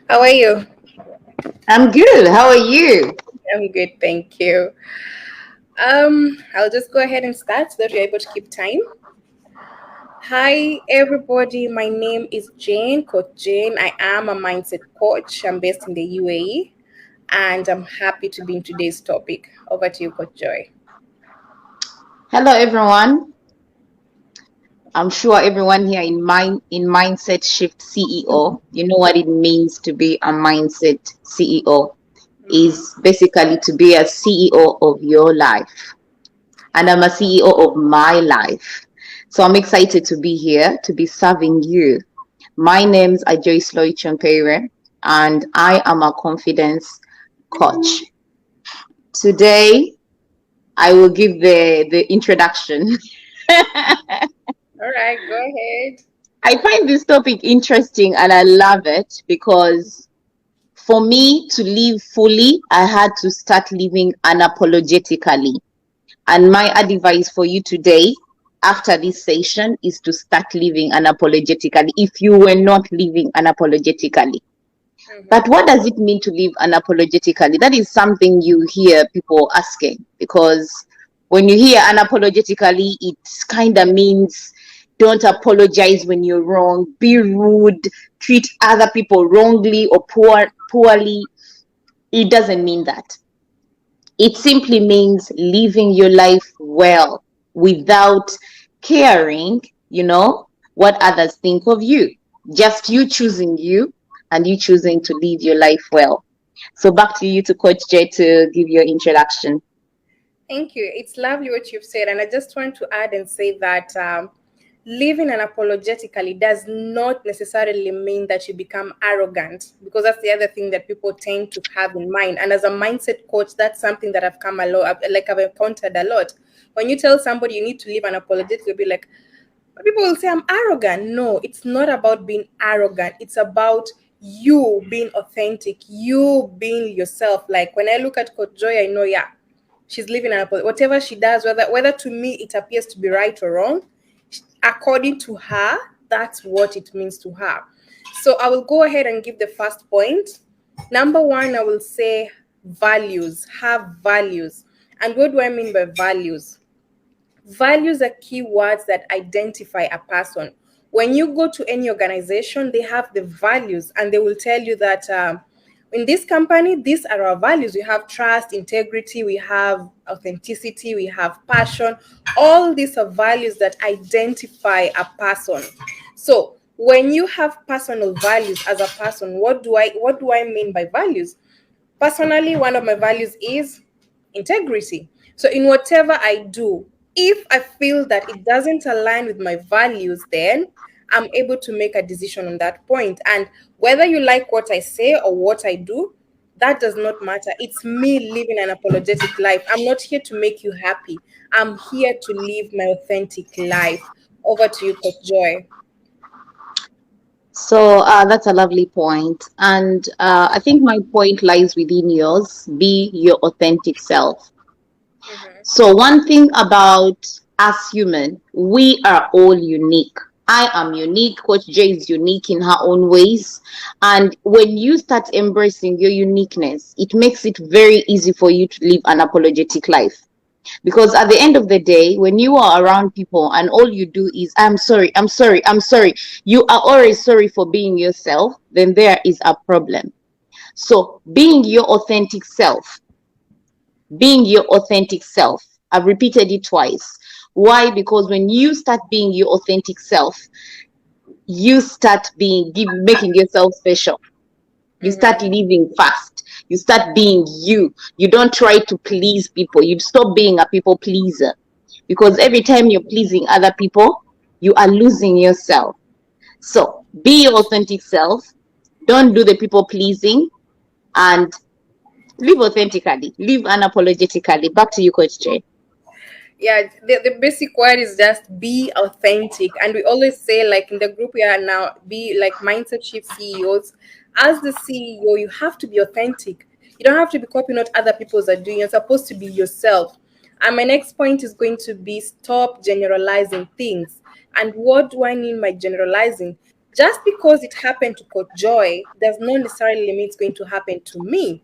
How are you? I'm good. How are you? I'm good, thank you. I'll just go ahead and start so that you're able to keep time. Hi, everybody. My name is Jane, Coach Jane. I am a mindset coach. I'm based in the UAE, and I'm happy to be in today's topic. Over to you, Coach Joy. Hello, everyone. I'm sure everyone here in Mindset Shift CEO, you know what it means to be a mindset CEO is basically to be a CEO of your life. And I'm a CEO of my life. So I'm excited to be here to be serving you. My name's Joyceloyk, and I am a confidence coach. Today, I will give the introduction. All right, go ahead. I find this topic interesting and I love it because for me to live fully, I had to start living unapologetically. And my advice for you today, after this session, is to start living unapologetically if you were not living unapologetically. But what does it mean to live unapologetically? That is something you hear people asking because when you hear unapologetically, it kind of means don't apologize when you're wrong, be rude, treat other people wrongly or poorly. It doesn't mean that. It simply means living your life well without caring, what others think of you. Just you choosing you and you choosing to live your life well. So back to you to Coach J to give your introduction. Thank you. It's lovely what you've said. And I just want to add and say that living unapologetically does not necessarily mean that you become arrogant, because that's the other thing that people tend to have in mind. And as a mindset coach, that's something that I've come a lot, like I've encountered a lot. When you tell somebody you need to live unapologetically, you'll be like, people will say I'm arrogant. No, it's not about being arrogant. It's about you being authentic, you being yourself. Like when I look at Coach Joy, I know, yeah, she's living in whatever she does, whether to me it appears to be right or wrong, according to her, that's what it means to her. So I will go ahead and give the first point. Number one, I will say values. Have values. And what do I mean by values? Values are key words that identify a person. When you go to any organization, they have the values and they will tell you that in this company, these are our values. We have trust, integrity, we have authenticity, we have passion. All these are values that identify a person. So when you have personal values as a person, what do I mean by values? Personally, one of my values is integrity. So, in whatever I do, if I feel that it doesn't align with my values, then I'm able to make a decision on that point. And whether you like what I say or what I do, that does not matter. It's me living an apologetic life. I'm not here to make you happy. I'm here to live my authentic life. Over to you, Coach Joy. So that's a lovely point. And I think my point lies within yours. Be your authentic self. So one thing about us human, we are all unique. I am unique. Coach J is unique in her own ways. And when you start embracing your uniqueness, it makes it very easy for you to live an apologetic life. Because at the end of the day, when you are around people and all you do is, I'm sorry, I'm sorry, I'm sorry, you are always sorry for being yourself, then there is a problem. So being your authentic self, being your authentic self. I've repeated it twice. Why? Because when you start being your authentic self, you start making yourself special. You start living fast. You start being you. You don't try to please people. You stop being a people pleaser. Because every time you're pleasing other people, you are losing yourself. So be your authentic self. Don't do the people pleasing and live authentically. Live unapologetically. Back to you, Coach Jay. Yeah, the basic word is just be authentic. And we always say, like in the group we are now, be like mindset shift CEOs. As the CEO, you have to be authentic. You don't have to be copying what other people are doing. You're supposed to be yourself. And my next point is going to be stop generalizing things. And what do I mean by generalizing? Just because it happened to Coach Joy does not necessarily mean it's going to happen to me.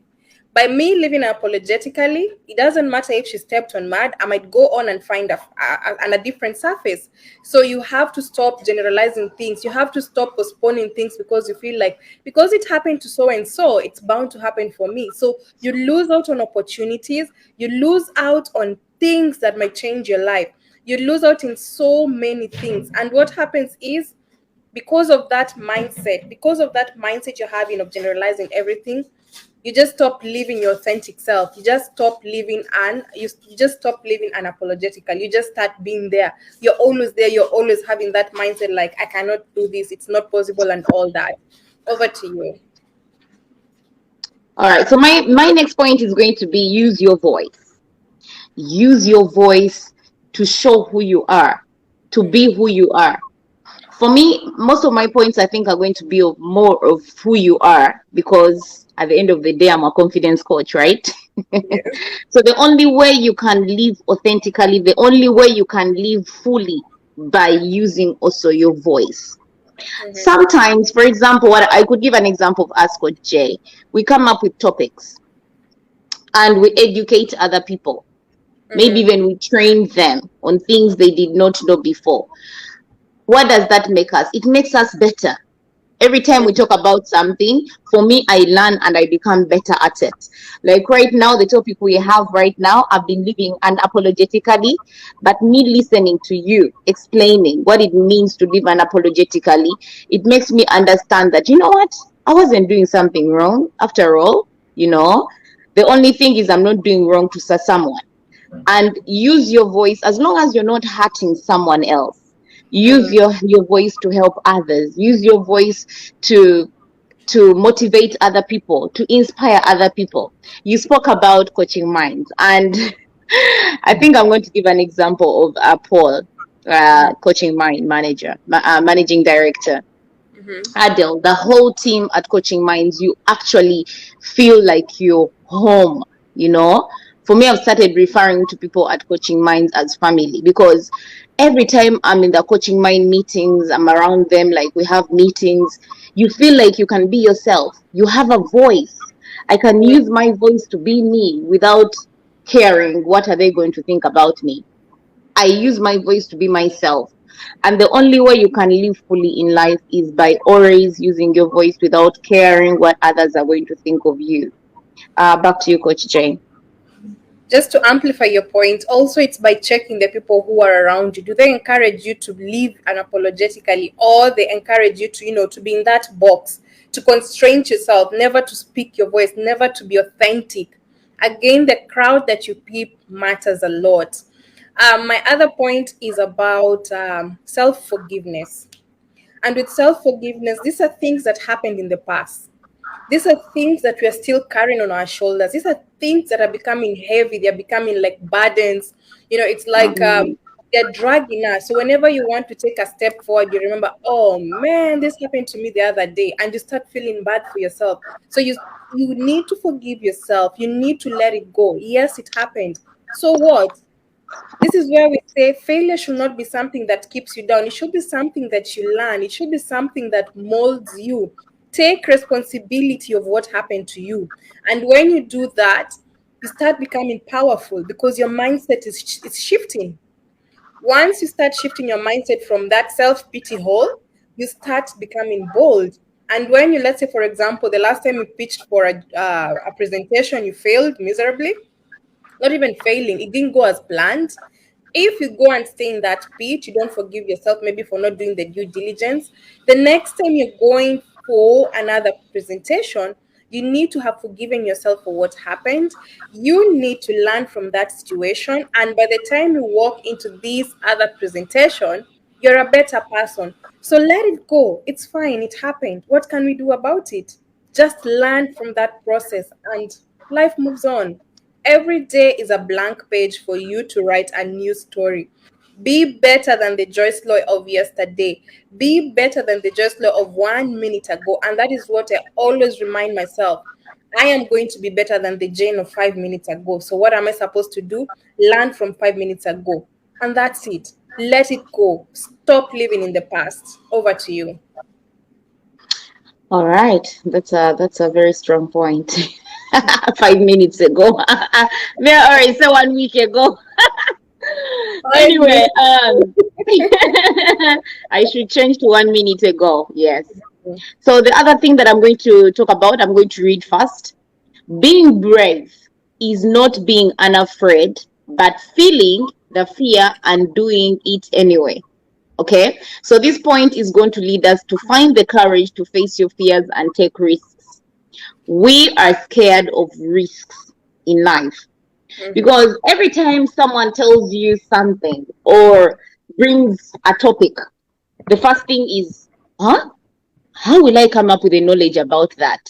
By me living apologetically, it doesn't matter if she stepped on mud. I might go on and find a different surface. So you have to stop generalizing things. You have to stop postponing things because you feel like, because it happened to so and so, it's bound to happen for me. So you lose out on opportunities. You lose out on things that might change your life. You lose out in so many things. And what happens is, because of that mindset you're having of generalizing everything, you just stop living your authentic self. You just stop living you just stop living unapologetically. You just start being there. You're always there. You're always having that mindset like, I cannot do this, it's not possible, and all that. Over to you. All right. So my next point is going to be use your voice. Use your voice to show who you are, to be who you are. For me, most of my points I think are going to be more of who you are, because at the end of the day, I'm a confidence coach, right? Yes. So the only way you can live authentically, the only way you can live fully, by using also your voice. Sometimes, for example, what I could give an example of us, Coach Jay. We come up with topics and we educate other people. Maybe even we train them on things they did not know before. What does that make us? It makes us better. Every time we talk about something, for me, I learn and I become better at it. Like right now, the topic we have right now, I've been living unapologetically, but me listening to you explaining what it means to live unapologetically, it makes me understand that, you know what, I wasn't doing something wrong after all. The only thing is I'm not doing wrong to someone. And use your voice as long as you're not hurting someone else. Use your voice to help others. Use your voice to motivate other people, to inspire other people. You spoke about coaching minds, and I think I'm going to give an example of Paul, coaching mind manager, managing director. Adele, the whole team at Coaching Minds, you actually feel like you're home, you know. For me, I've started referring to people at Coaching Minds as family, because every time I'm in the Coaching Mind meetings, I'm around them, like we have meetings, you feel like you can be yourself. You have a voice. I can use my voice to be me without caring what are they going to think about me. I use my voice to be myself. And the only way you can live fully in life is by always using your voice without caring what others are going to think of you. Back to you, Coach Jane. Just to amplify your point, also it's by checking the people who are around you. Do they encourage you to live unapologetically, or they encourage you to, to be in that box, to constrain yourself, never to speak your voice, never to be authentic? Again, the crowd that you keep matters a lot. My other point is about self-forgiveness. And with self-forgiveness, these are things that happened in the past. These are things that we are still carrying on our shoulders. These are things that are becoming heavy. They're becoming like burdens. It's like they're dragging us. So whenever you want to take a step forward, you remember, oh man, this happened to me the other day, and you start feeling bad for yourself. So you need to forgive yourself. You need to let it go. Yes, it happened. So what? This is where we say failure should not be something that keeps you down. It should be something that you learn. It should be something that molds you. Take responsibility of what happened to you. And when you do that, you start becoming powerful because your mindset is shifting. Once you start shifting your mindset from that self-pity hole, you start becoming bold. And when you, let's say, for example, the last time you pitched for a presentation, you failed miserably, not even failing, it didn't go as planned. If you go and stay in that pitch, you don't forgive yourself maybe for not doing the due diligence. The next time you're going for another presentation, you need to have forgiven yourself for what happened. You need to learn from that situation. And by the time you walk into this other presentation, you're a better person. So let it go. It's fine. It happened. What can we do about it? Just learn from that process and life moves on. Every day is a blank page for you to write a new story. Be better than the Joyceloyk of yesterday. Be better than the Joyceloyk of 1 minute ago. And that is what I always remind myself. I am going to be better than the Jane of 5 minutes ago. So what am I supposed to do? Learn from 5 minutes ago. And that's it. Let it go. Stop living in the past. Over to you. All right, that's a very strong point. 5 minutes ago. Yeah, all right, so 1 week ago. Anyway, I should change to 1 minute ago. Yes. So the other thing that I'm going to talk about, I'm going to read first. Being brave is not being unafraid, but feeling the fear and doing it anyway. Okay, so this point is going to lead us to find the courage to face your fears and take risks. We are scared of risks in life because every time someone tells you something or brings a topic, the first thing is, huh? How will I come up with the knowledge about that?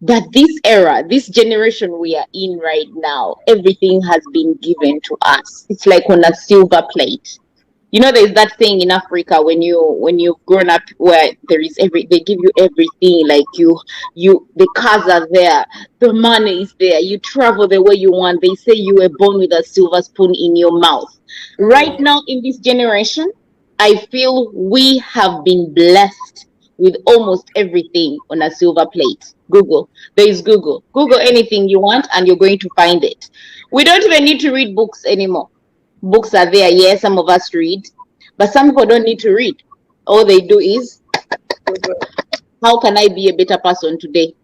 But this era, this generation we are in right now, everything has been given to us. It's like on a silver plate. You know, there's that thing in Africa when you've grown up where there is they give you everything, like the cars are there, the money is there, you travel the way you want. They say you were born with a silver spoon in your mouth. Right now in this generation, I feel we have been blessed with almost everything on a silver plate. Google. There is Google. Google anything you want and you're going to find it. We don't even need to read books anymore. Books are there, yes, some of us read, but some people don't need to read. All they do is, how can I be a better person today?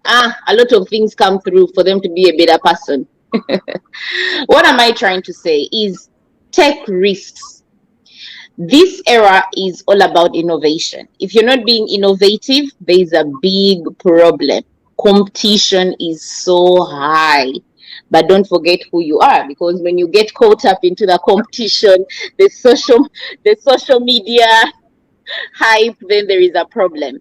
A lot of things come through for them to be a better person. What am I trying to say is take risks. This era is all about innovation. If you're not being innovative, there is a big problem. Competition is so high. But don't forget who you are, because when you get caught up into the competition, the social media hype, then there is a problem.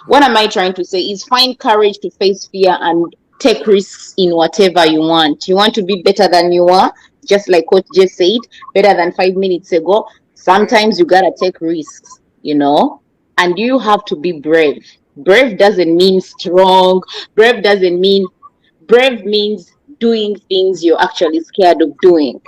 What am I trying to say is find courage to face fear and take risks in whatever you want. You want to be better than you are, just like Coach just said, better than 5 minutes ago. Sometimes you gotta take risks, and you have to be brave. Brave doesn't mean strong. Brave doesn't mean brave means doing things you're actually scared of doing.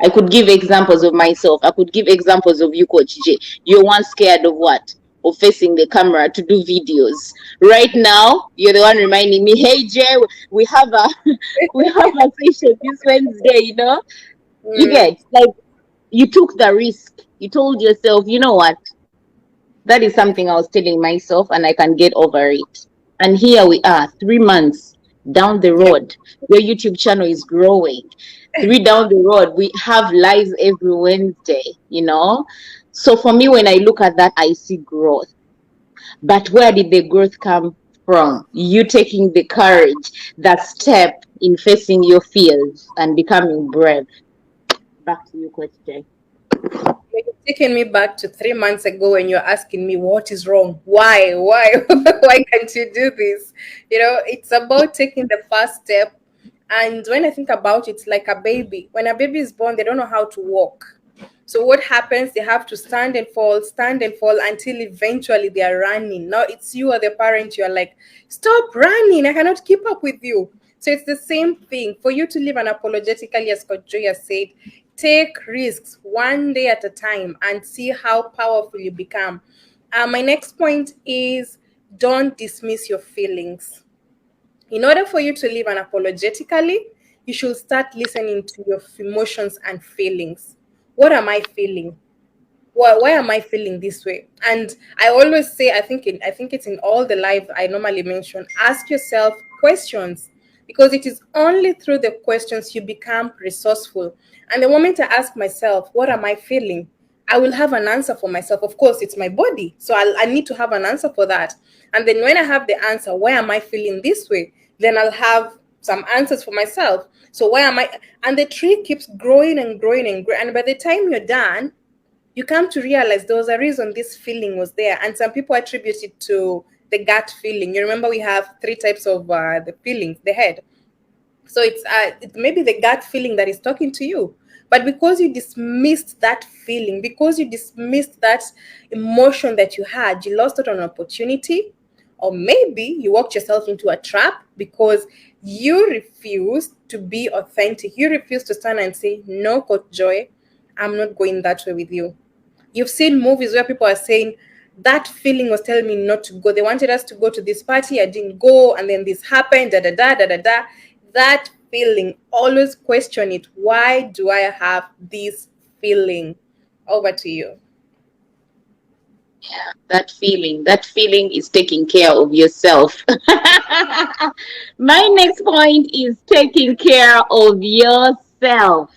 I could give examples of myself. I could give examples of you, Coach J. You're once scared of what? Of facing the camera to do videos. Right now, you're the one reminding me, hey Jay, we have a we have a session this Wednesday, You get like you took the risk. You told yourself, you know what? That is something I was telling myself and I can get over it. And here we are, 3 months down the road. Your YouTube channel is growing. 3 down the road, we have lives every Wednesday. So for me, when I look at that, I see growth. But where did the growth come from? You taking the courage, that step in facing your fears and becoming brave. Back to you, Coach Jay. You're taking me back to 3 months ago when you're asking me what is wrong. Why? Why can't you do this? It's about taking the first step. And when I think about it, it's like a baby. When a baby is born, they don't know how to walk. So what happens? They have to stand and fall until eventually they are running. Now it's you or the parent. You're like, stop running. I cannot keep up with you. So it's the same thing. For you to live unapologetically, as Coach Joy has said, take risks one day at a time and see how powerful you become. My next point is don't dismiss your feelings. In order for you to live unapologetically, you should start listening to your emotions and feelings. What am I feeling? Why am I feeling this way? And I always say, I think it's in all the lives I normally mention, ask yourself questions, because it is only through the questions you become resourceful. And the moment I ask myself, what am I feeling? I will have an answer for myself. Of course, it's my body. So I need to have an answer for that. And then when I have the answer, why am I feeling this way? Then I'll have some answers for myself. So why am I? And the tree keeps growing and growing and growing. And by the time you're done, you come to realize there was a reason this feeling was there. And some people attribute it to the gut feeling. You remember we have 3 types of the feelings, the head. So it's maybe the gut feeling that is talking to you. But because you dismissed that feeling, because you dismissed that emotion that you had, you lost out on an opportunity. Or maybe you walked yourself into a trap because you refused to be authentic. You refused to stand and say, no, Coach Joy, I'm not going that way with you. You've seen movies where people are saying, that feeling was telling me not to go. They wanted us to go to this party. I didn't go. And then this happened, da, da, da, da, da, da. That feeling, always question it. Why do I have this feeling? Over to you. That feeling is taking care of yourself. My next point is taking care of yourself.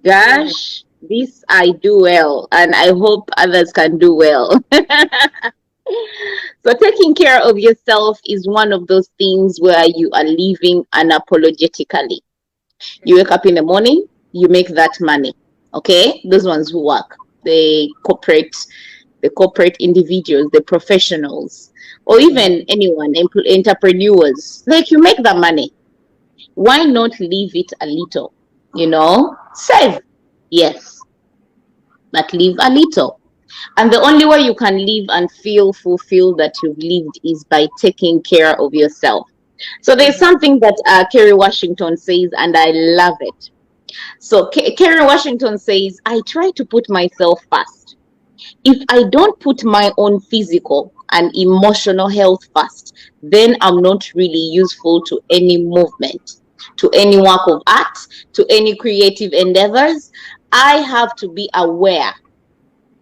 Gosh, this I do well, and I hope others can do well. So, taking care of yourself is one of those things where you are living unapologetically. You wake up in the morning, you make that money. Okay, those ones who work, the corporate individuals, the professionals, or even anyone, entrepreneurs, like you make the money. Why not leave it a little? Save, yes, but leave a little. And the only way you can live and feel fulfilled that you've lived is by taking care of yourself. So there's something that Kerry Washington says, and I love it. So Kerry Washington says, I try to put myself first. If I don't put my own physical and emotional health first, then I'm not really useful to any movement, to any work of art, to any creative endeavors. I have to be aware.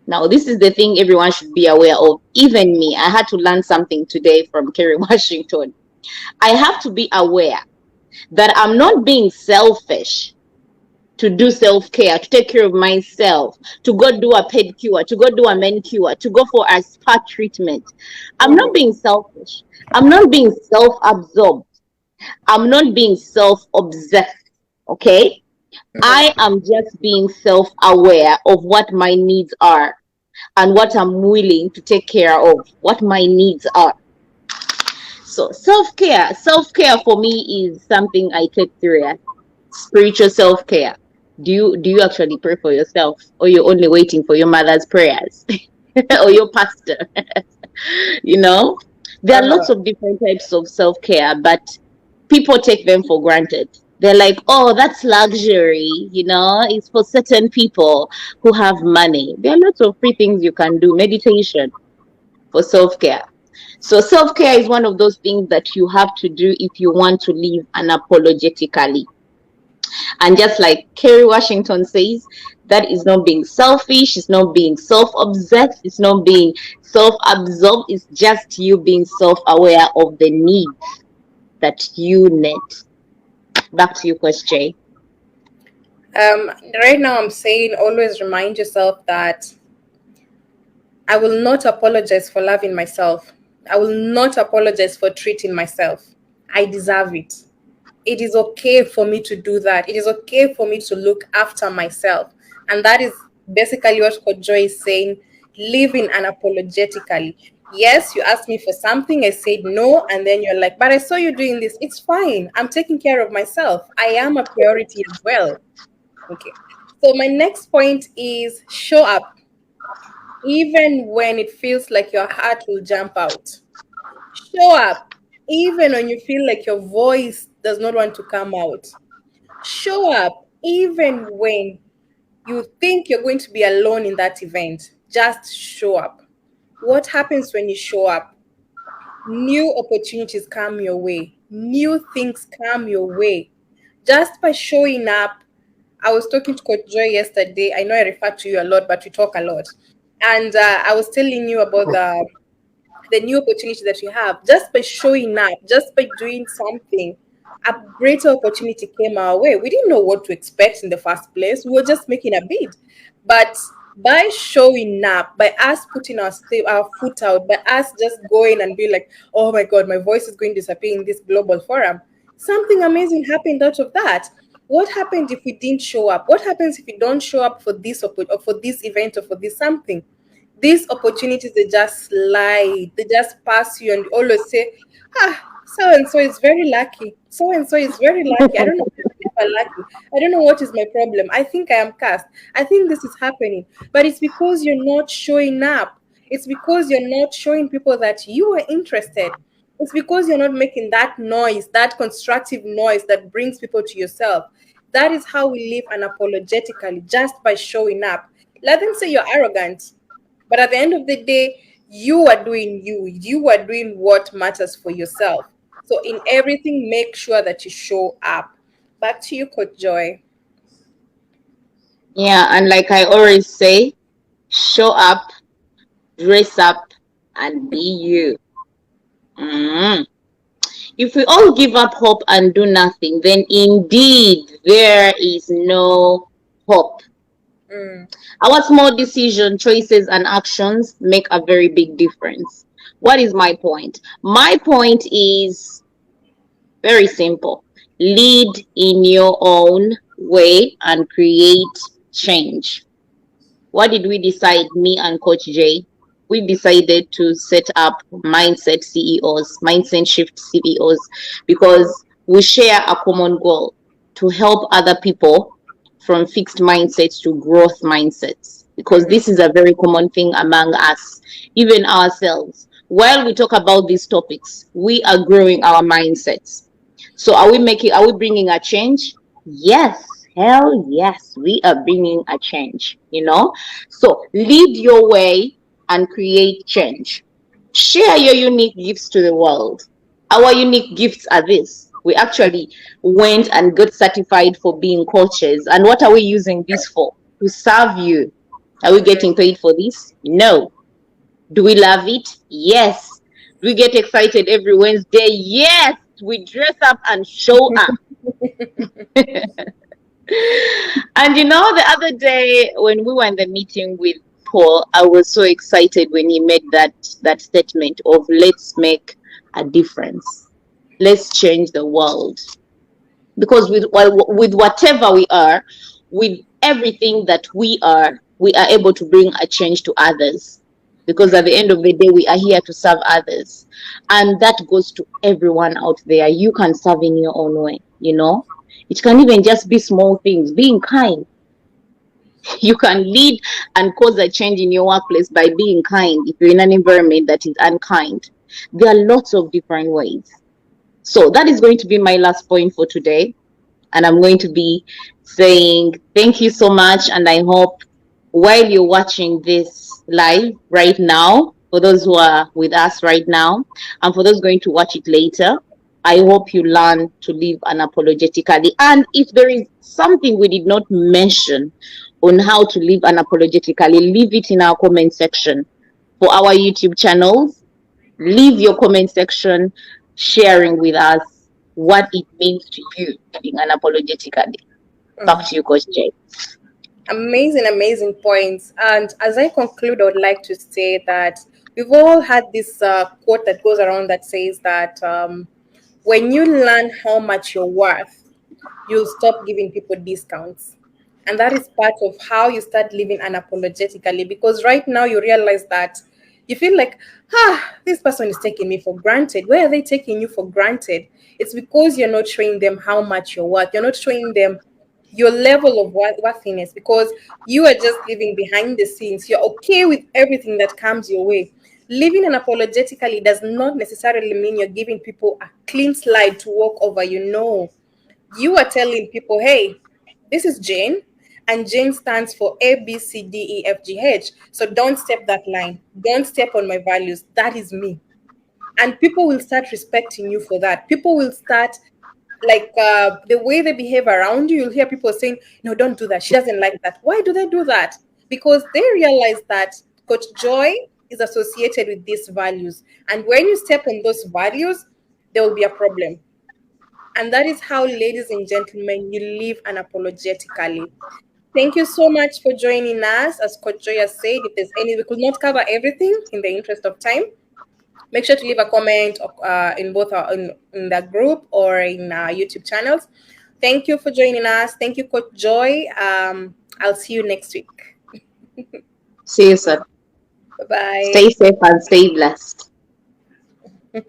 Now, this is the thing everyone should be aware of. Even me, I had to learn something today from Kerry Washington. I have to be aware that I'm not being selfish to do self-care, to take care of myself, to go do a pedicure, to go do a manicure, to go for a spa treatment. I'm not being selfish. I'm not being self-absorbed. I'm not being self-obsessed. Okay? I am just being self-aware of what my needs are and what I'm willing to take care of, what my needs are. So self-care for me is something I take serious. Spiritual self-care. Do you actually pray for yourself, or you're only waiting for your mother's prayers or your pastor? you know there are lots of different types of self-care, but people take them for granted. They're like, oh, that's luxury, it's for certain people who have money. There are lots of free things you can do. Meditation for self-care. So self-care is one of those things that you have to do if you want to live unapologetically. And just like Kerry Washington says, that is not being selfish, it's not being self-obsessed, it's not being self-absorbed, it's just you being self-aware of the needs that you need. Back to you, Coach Jay. Right now, I'm saying always remind yourself that I will not apologize for loving myself. I will not apologize for treating myself. I deserve it. It is okay for me to do that. It is okay for me to look after myself. And that is basically what Coach Joy is saying, living unapologetically. Yes, you asked me for something, I said no, and then you're like, but I saw you doing this. It's fine. I'm taking care of myself. I am a priority as well. Okay. So my next point is show up, even when it feels like your heart will jump out. Show up, even when you feel like your voice does not want to come out. Show up, even when you think you're going to be alone in that event. Just show up. What happens when you show up? New opportunities come your way, new things come your way. Just by showing up. I was talking to Coach Joy yesterday. I know I refer to you a lot, but we talk a lot. And I was telling you about the new opportunity that you have. Just by showing up, just by doing something, a greater opportunity came our way. We didn't know what to expect in the first place. We were just making a bid. But by showing up, by us putting our foot out, by us just going and being like, oh my God, my voice is going to disappear in this global forum, something amazing happened out of that. What happened if we didn't show up? What happens if we don't show up for this or for this event or for this something? These opportunities, they just slide, they just pass you, and you always say, so and so is very lucky. So and so is very lucky. I don't know if people are lucky. I don't know what is my problem. I think I am cast. I think this is happening. But it's because you're not showing up. It's because you're not showing people that you are interested. It's because you're not making that noise, that constructive noise that brings people to yourself. That is how we live unapologetically, just by showing up. Let them say you're arrogant, But at the end of the day, you are doing you. You are doing what matters for yourself. So in everything, make sure that you show up. Back to you, Coach Joy. Yeah, and like I always say, show up, dress up, and be you. Mm. If we all give up hope and do nothing, then indeed there is no hope. Mm, Our small decision, choices, and actions make a very big difference. What is my point? My point is very simple. Lead in your own way and create change. What did we decide, me and Coach Jay? We decided to set up mindset CEOs, mindset shift CEOs, because we share a common goal to help other people from fixed mindsets to growth mindsets. Because mm-hmm, this is a very common thing among us, even ourselves. While we talk about these topics, we are growing our mindsets. So are we bringing a change? Yes, hell yes, we are bringing a change, you know? So lead your way and create change. Share your unique gifts to the world. Our unique gifts are this. We actually went and got certified for being coaches. And what are we using this for? To serve you. Are we getting paid for this? No. Do we love it? Yes. Do we get excited every Wednesday? Yes. We dress up and show up. And the other day when we were in the meeting with Paul, I was so excited when he made that statement of let's make a difference. Let's change the world. Because with whatever we are, with everything that we are able to bring a change to others. Because at the end of the day, we are here to serve others. And that goes to everyone out there. You can serve in your own way. It can even just be small things, being kind. You can lead and cause a change in your workplace by being kind if you're in an environment that is unkind. There are lots of different ways. So that is going to be my last point for today. And I'm going to be saying thank you so much. And I hope while you're watching this live right now, for those who are with us right now, and for those going to watch it later, I hope you learn to live unapologetically. And if there is something we did not mention on how to live unapologetically, leave it in our comment section. For our YouTube channels, leave your comment section sharing with us what it means to you living unapologetically. Back to you, Coach Jay. amazing, amazing points. And as I conclude, I would like to say that we've all had this quote that goes around that says that when you learn how much you're worth, you'll stop giving people discounts. And that is part of how you start living unapologetically, because right now you realize that you feel like, this person is taking me for granted. Where are they taking you for granted? It's because you're not showing them how much you're worth. You're not showing them your level of worthiness, because you are just living behind the scenes. You're okay with everything that comes your way. Living unapologetically does not necessarily mean you're giving people a clean slide to walk over. You are telling people, hey, this is Jane, and Jane stands for ABCDEFGH. So don't step that line. Don't step on my values. That is me. And people will start respecting you for that. People will start, like, the way they behave around you. You'll hear people saying, no, don't do that. She doesn't like that. Why do they do that? Because they realize that Coach Joy is associated with these values. And when you step on those values, there will be a problem. And that is how, ladies and gentlemen, you live unapologetically. Thank you so much for joining us. As Coach Joya said, if there's any, we could not cover everything in the interest of time. Make sure to leave a comment in both in the group or in our YouTube channels. Thank you for joining us. Thank you, Coach Joy. I'll see you next week. See you soon. Bye Stay safe and stay blessed. bye.